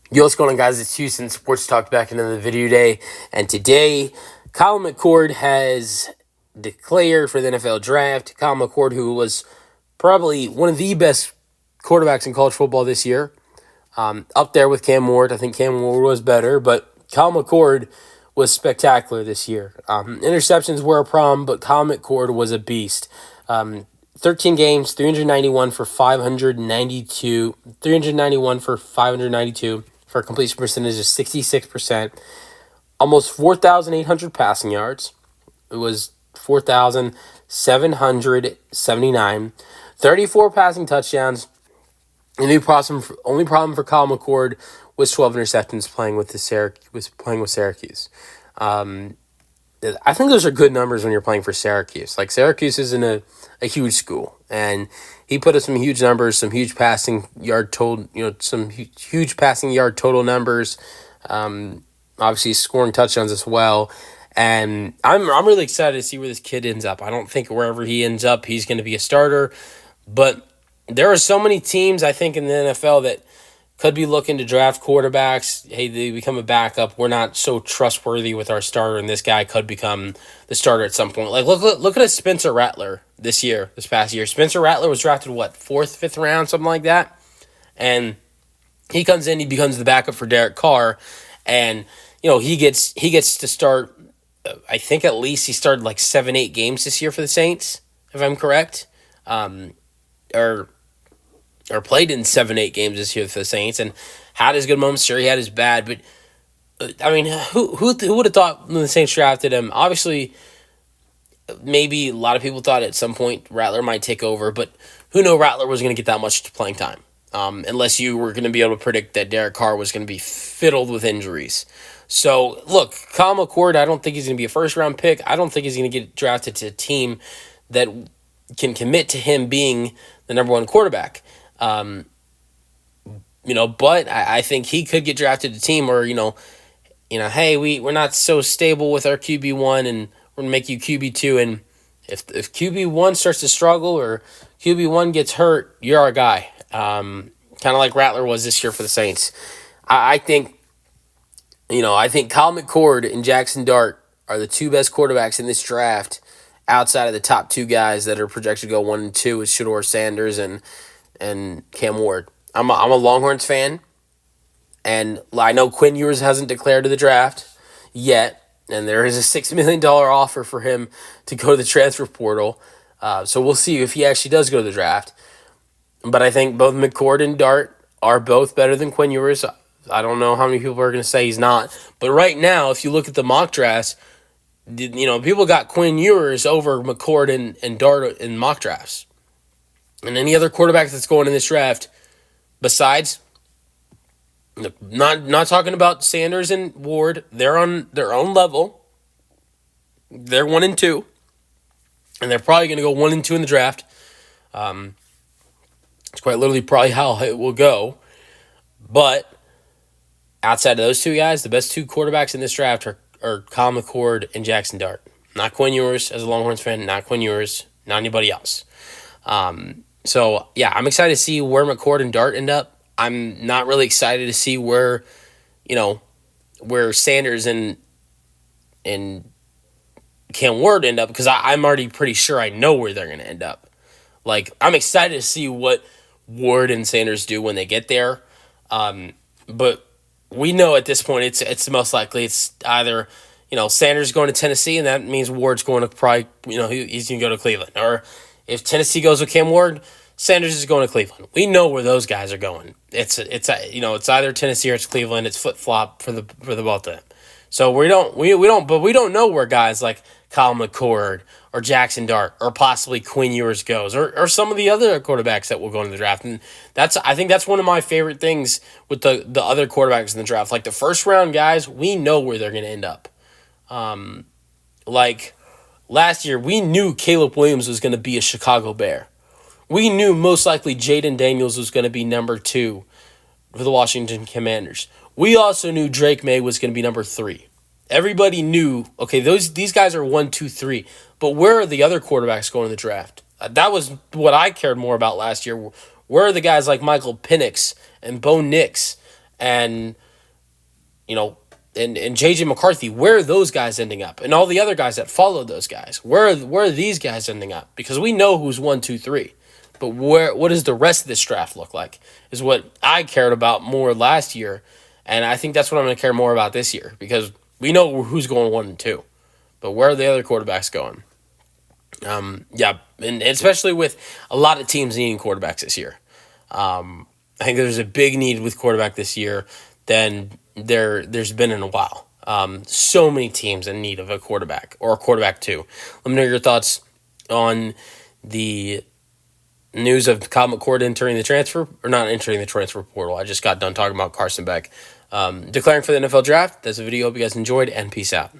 Yo, what's going on, guys? It's Houston Sports Talk back into the video day. And today, Kyle McCord has declared for the NFL draft. Kyle McCord, who was probably one of the best quarterbacks in college football this year, up there with Cam Ward. I think Cam Ward was better, but Kyle McCord was spectacular this year. Interceptions were a problem, but Kyle McCord was a beast. 13 games, 391 for 592, 391 for 592 for a completion percentage of 66%, almost 4,800 passing yards. It was 4,779, 34 passing touchdowns. The only problem for Kyle McCord was 12 interceptions playing with Syracuse. I think those are good numbers when you're playing for Syracuse. Like, Syracuse isn't a huge school, and he put up some huge numbers, some huge passing yard total, some huge passing yard total numbers. Obviously scoring touchdowns as well. And I'm really excited to see where this kid ends up. I don't think wherever he ends up, he's going to be a starter, but there are so many teams, I think, in the NFL that could be looking to draft quarterbacks. Hey, they become a backup. We're not so trustworthy with our starter, and this guy could become the starter at some point. Like, look at a Spencer Rattler this past year. Spencer Rattler was drafted, fourth, fifth round, something like that? And he comes in, he becomes the backup for Derek Carr, and, he gets to start, I think at least he started 7-8 games this year for the Saints, if I'm correct. Or played in 7-8 games this year for the Saints and had his good moments. Sure, he had his bad, but who would have thought when the Saints drafted him? Obviously, maybe a lot of people thought at some point Rattler might take over, but who knew Rattler was going to get that much playing time? Unless you were going to be able to predict that Derek Carr was going to be fiddled with injuries. So, look, Kyle McCord, I don't think he's going to be a first-round pick. I don't think he's going to get drafted to a team that can commit to him being the number one quarterback. But I think he could get drafted to a team where, hey, we're not so stable with our QB1 and we're going to make you QB2. And if QB1 starts to struggle or QB1 gets hurt, you're our guy. Kind of like Rattler was this year for the Saints. I think Kyle McCord and Jackson Dart are the two best quarterbacks in this draft outside of the top two guys that are projected to go 1 and 2 with Shedeur Sanders and Cam Ward. I'm a Longhorns fan, and I know Quinn Ewers hasn't declared to the draft yet, and there is a $6 million offer for him to go to the transfer portal. So we'll see if he actually does go to the draft. But I think both McCord and Dart are both better than Quinn Ewers. I don't know how many people are going to say he's not. But right now, if you look at the mock drafts, people got Quinn Ewers over McCord and Dart in mock drafts. And any other quarterback that's going in this draft, besides, not talking about Sanders and Ward, they're on their own level. They're 1 and 2, and they're probably going to go 1 and 2 in the draft. It's quite literally probably how it will go. But outside of those two guys, the best two quarterbacks in this draft are Kyle McCord and Jackson Dart. Not Quinn Ewers, as a Longhorns fan, not Quinn Ewers, not anybody else. So, yeah, I'm excited to see where McCord and Dart end up. I'm not really excited to see where Sanders and Cam Ward end up, because I'm already pretty sure I know where they're going to end up. I'm excited to see what Ward and Sanders do when they get there. But we know at this point it's most likely it's either, Sanders going to Tennessee, and that means Ward's going to probably, he's going to go to Cleveland. Or if Tennessee goes with Cam Ward, Sanders is going to Cleveland. We know where those guys are going. It's either Tennessee or it's Cleveland. It's flip-flop for the both of them. So we don't know where guys like Kyle McCord or Jackson Dart or possibly Quinn Ewers goes or some of the other quarterbacks that will go into the draft. And I think that's one of my favorite things with the other quarterbacks in the draft. Like the first round guys, we know where they're going to end up. Last year, we knew Caleb Williams was going to be a Chicago Bear. We knew most likely Jaden Daniels was going to be number 2 for the Washington Commanders. We also knew Drake May was going to be number 3. Everybody knew, okay, these guys are 1, 2, 3. But where are the other quarterbacks going in the draft? That was what I cared more about last year. Where are the guys like Michael Penix and Bo Nix And, you know, and J.J. McCarthy, where are those guys ending up? And all the other guys that follow those guys, where are these guys ending up? Because we know who's 1, 2, 3. But what does the rest of this draft look like is what I cared about more last year. And I think that's what I'm going to care more about this year, because we know who's going 1 and 2. But where are the other quarterbacks going? And especially with a lot of teams needing quarterbacks this year. I think there's a big need with quarterback this year than there's been in a while. So many teams in need of a quarterback or a quarterback too. Let me know your thoughts on the news of Kyle McCord entering the transfer, or not entering the transfer portal. I just got done talking about Carson Beck declaring for the NFL draft. That's a video. Hope you guys enjoyed, and peace out.